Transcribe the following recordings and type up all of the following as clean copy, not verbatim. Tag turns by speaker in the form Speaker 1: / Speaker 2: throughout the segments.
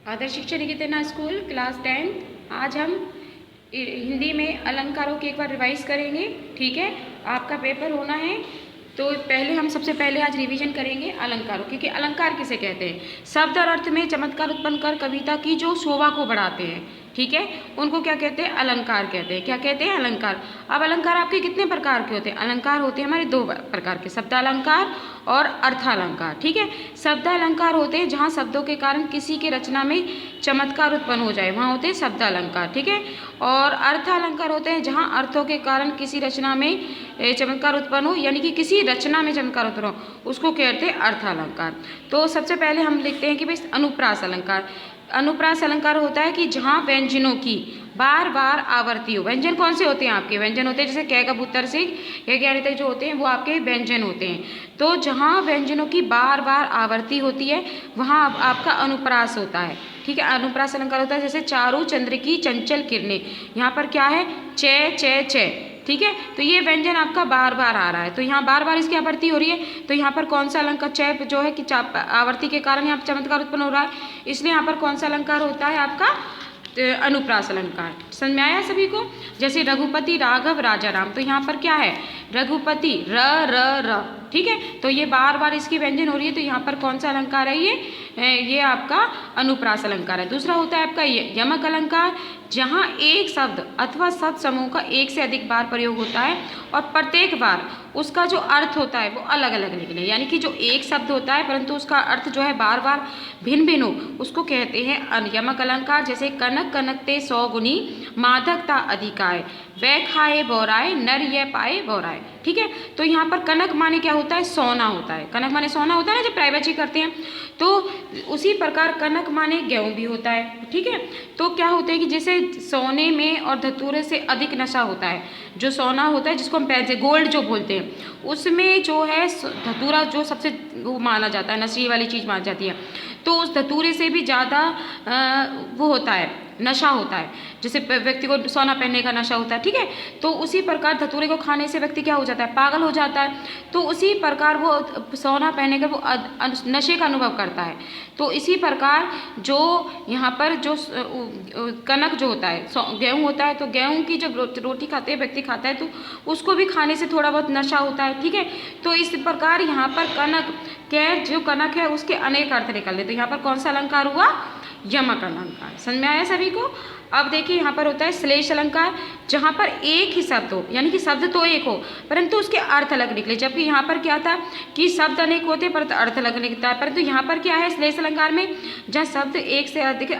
Speaker 1: आदर्श शिक्षा निकेतन school class 10। आज हम हिंदी में अलंकारों की एक बार रिवाइज करेंगे। ठीक है, आपका पेपर होना है तो हम सबसे पहले आज रिवीजन करेंगे अलंकारों, क्योंकि अलंकार किसे कहते हैं? शब्द और अर्थ में चमत्कार उत्पन्न कर कविता की जो शोभा को बढ़ाते हैं, ठीक है, उनको क्या कहते हैं? अलंकार कहते हैं। क्या कहते हैं? अलंकार। अब अलंकार आपके कितने प्रकार के होते हैं? अलंकार होते हैं हमारे दो प्रकार के, शब्दालंकार और अर्थालंकार। ठीक है, शब्दालंकार होते हैं जहाँ शब्दों के कारण किसी के रचना में चमत्कार उत्पन्न हो जाए, वहाँ होते हैं शब्दालंकार। ठीक है, और अर्थालंकार होते हैं जहाँ अर्थों के कारण किसी रचना में चमत्कार उत्पन्न हो, यानी कि किसी रचना में चमत्कार उत्पन्न हो, उसको कहते हैं अर्थालंकार। तो सबसे पहले हम लिखते हैं कि भाई अनुप्रास अलंकार। अनुप्रास अलंकार होता है कि जहाँ व्यंजनों की बार बार आवर्ती हो। व्यंजन कौन से होते हैं? आपके व्यंजन होते हैं जैसे कै कबूतर से ज्ञानी तक जो होते हैं वो आपके व्यंजन होते हैं। तो जहाँ व्यंजनों की बार बार आवर्ती होती है वहाँ आपका अनुप्रास होता है। ठीक है, अनुप्रास अलंकार होता है जैसे चारू चंद्र की चंचल किरणें, यहाँ पर क्या है? चे चे चे। ठीक है, तो ये व्यंजन आपका बार बार आ रहा है, तो यहाँ बार बार इसकी आवर्ती हो रही है, तो यहाँ पर कौन सा अलंकार? चय जो है कि आवर्ती के कारण यहाँ पर चमत्कार उत्पन्न हो रहा है, इसलिए यहाँ पर कौन सा अलंकार होता है? आपका अनुप्रास अलंकार। समझ में आया सभी को? जैसे रघुपति राघव राजा राम, तो यहाँ पर क्या है? रघुपति र र र। ठीक है, तो ये बार बार इसकी व्यंजन हो रही है, तो यहाँ पर कौन सा अलंकार है? ये आपका अनुप्रास अलंकार है। दूसरा होता है आपका यमक अलंकार, जहाँ एक शब्द अथवा शब्द समूह का एक से अधिक बार प्रयोग होता है और प्रत्येक बार उसका जो अर्थ होता है वो अलग अलग निकले, यानी कि जो एक शब्द होता है परंतु उसका अर्थ जो है बार बार भिन्न भिन्न हो, उसको कहते हैं यमक अलंकार। जैसे कनक कनकते 100 गुनी, माधकता अधिकाय, वै खाए बौराए, नर यह पाए बौराए। ठीक है, तो यहाँ पर कनक माने क्या होता है? सोना होता है। कनक माने सोना होता है ना, जब प्राइवेची करते हैं, तो उसी प्रकार कनक माने गेहूं भी होता है। ठीक है, तो क्या होता है कि जैसे सोने में और धतूरे से अधिक नशा होता है, जो सोना होता है जिसको हम पैसे गोल्ड जो बोलते हैं, उसमें जो है धतूरा जो सबसे वो माना जाता है, नशे वाली चीज़ मानी जाती है, तो उस धतूरे से भी ज़्यादा वो होता है, नशा होता है। जैसे व्यक्ति को सोना पहनने का नशा होता है, ठीक है, तो उसी प्रकार धतूरे को खाने से व्यक्ति क्या हो जाता है? पागल हो जाता है। तो उसी प्रकार वो सोना पहनने का वो नशे का अनुभव करता है। तो इसी प्रकार जो यहाँ पर जो कनक जो होता है, गेहूँ होता है, तो गेहूँ की जब रोटी खाते हैं व्यक्ति खाता है तो उसको भी खाने से थोड़ा बहुत नशा होता है। ठीक है, तो इस प्रकार यहाँ पर कनक जो कनक है उसके अनेक अर्थ निकलते। तो यहाँ पर कौन सा अलंकार हुआ? यमक अलंकार। समझ में आया सभी को? अब देखिए यहाँ पर होता है श्लेष अलंकार, जहाँ पर एक ही शब्द हो, यानी कि शब्द तो एक हो परंतु उसके अर्थ अलग निकले। जबकि यहाँ पर क्या था कि शब्द अनेक होते परंतु अर्थ अलग निकलता है, परंतु यहाँ पर क्या है श्लेष अलंकार में? जहाँ शब्द एक से अधिक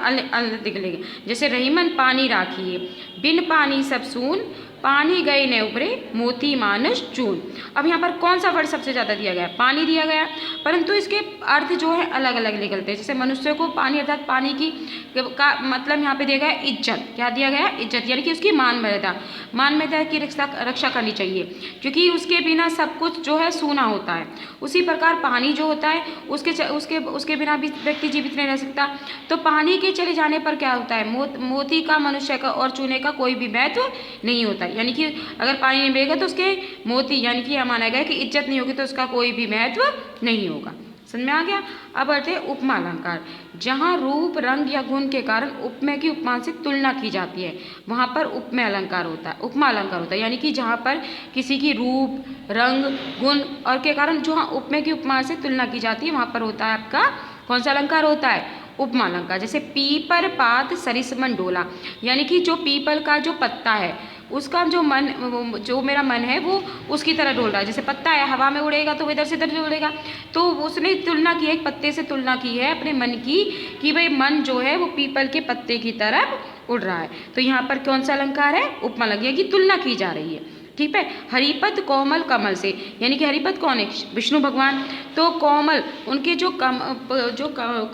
Speaker 1: निकलेंगे। जैसे रहीमन पानी राखिए, बिन पानी सब सून, पानी गए न उभरे, मोती मानस चून। अब यहाँ पर कौन सा वर्ड सबसे ज़्यादा दिया गया? पानी दिया गया, परंतु इसके अर्थ जो है अलग अलग निकलते हैं। जैसे मनुष्य को पानी अर्थात पानी की का मतलब यहाँ पे दिया गया इज्जत। क्या दिया गया? इज्जत, यानी कि उसकी मान मर्यादा की रक्षा करनी चाहिए, क्योंकि उसके बिना सब कुछ जो है सूना होता है। उसी प्रकार पानी जो होता है उसके बिना भी व्यक्ति जीवित नहीं रह सकता। तो पानी के चले जाने पर क्या होता है? मोती का, मनुष्य का और चूने का कोई भी महत्व नहीं होता। यानी कि अगर पानी नहीं बहेगा तो उसके मोती, यानी कि यह माना गया कि इज्जत नहीं होगी तो उसका कोई भी महत्व नहीं होगा। समझ में आ गया? अब आते हैं उपमा अलंकार, जहाँ रूप रंग या गुण के कारण उपमेय की उपमान से तुलना की जाती है, वहाँ पर उपमेय अलंकार होता है, उपमा अलंकार होता है। यानी कि जहाँ पर किसी की रूप रंग गुण और के कारण जो उपमेय की उपमा से तुलना की जाती है, वहाँ पर होता है आपका कौन सा अलंकार होता है? उपमा अलंकार। जैसे पीपर पात सरिसमन डोला, यानी कि जो पीपल का जो पत्ता है उसका जो मेरा मन है वो उसकी तरह डोल रहा है। जैसे पत्ता है, हवा में उड़ेगा तो वो इधर से इधर उड़ेगा, तो उसने तुलना की है, एक पत्ते से तुलना की है अपने मन की, कि भाई मन जो है वो पीपल के पत्ते की तरफ उड़ रहा है। तो यहाँ पर कौन सा अलंकार है? उपमा अलंकार, की तुलना की जा रही है। ठीक है, हरिपद कोमल कमल से, यानी कि हरिपद कौन है? विष्णु भगवान। तो कोमल उनके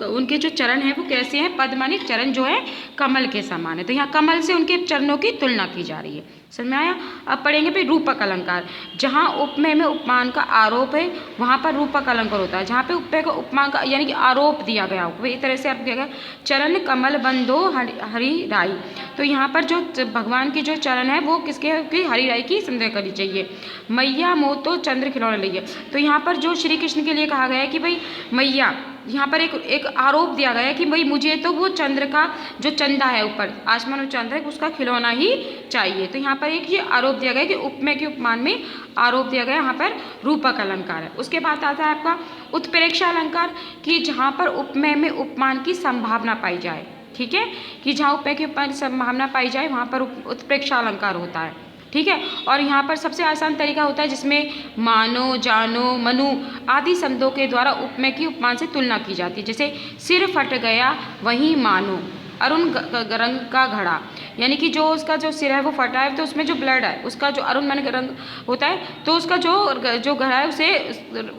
Speaker 1: उनके जो चरण हैं वो कैसे हैं? पद माने चरण जो है कमल के समान है, तो यहाँ कमल से उनके चरणों की तुलना की जा रही है। समझ में आया? अब पढ़ेंगे भाई रूपक अलंकार, जहाँ उपमेय में उपमान का आरोप है वहाँ पर रूपक अलंकार होता है। जहाँ पे उपमेय का उपमान का यानी कि आरोप दिया गया हो, इस तरह से आप दिया गया चरण कमल बंधो हरि राई, तो यहाँ पर जो भगवान की जो चरण है वो किसके? हरि राई की समझ करनी चाहिए। मैया मोतो चंद्र खिलौना लिया, तो यहाँ पर जो श्री कृष्ण के लिए कहा गया है कि भाई मैया यहाँ पर एक आरोप दिया गया है कि भाई मुझे तो वो चंद्र का जो चंदा है ऊपर आसमान में चंद्र है उसका खिलौना ही चाहिए। तो यहाँ पर एक ये आरोप दिया गया कि उपमेय के उपमान में आरोप दिया गया, यहाँ पर रूपक अलंकार है। उसके बाद आता है आपका उत्प्रेक्षा अलंकार कि जहाँ पर उपमेय में उपमान की संभावना पाई जाए, ठीक है, कि जहाँ उपमेय के उपमान की संभावना पाई जाए वहाँ पर उत्प्रेक्षा अलंकार होता है, ठीक है। और यहाँ पर सबसे आसान तरीका होता है जिसमें मानो, जानो, मनु आदि शब्दों के द्वारा उपमेय की उपमान से तुलना की जाती है। जैसे सिर फट गया वहीं मानो, अरुण रंग का घड़ा, यानी कि जो उसका जो सिर है वो फटा है तो उसमें जो ब्लड है उसका जो अरुण मन रंग होता है तो उसका जो घड़ा है उसे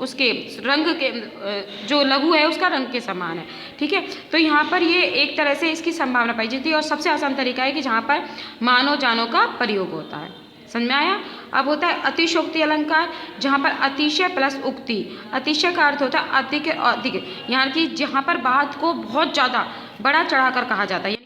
Speaker 1: उसके रंग के जो लघु है उसका रंग के समान है, ठीक है। तो यहाँ पर ये एक तरह से इसकी संभावना पाई जाती है। और सबसे आसान तरीका है कि जहाँ पर मानो जानो का प्रयोग होता है। समझ में आया? अब होता है अतिशयोक्ति अलंकार, जहाँ पर अतिशय प्लस उक्ति। अतिशय का अर्थ होता है अधिक और अधिक, यानी कि जहाँ पर बात को बहुत ज़्यादा बड़ा चढ़ाकर कहा जाता है।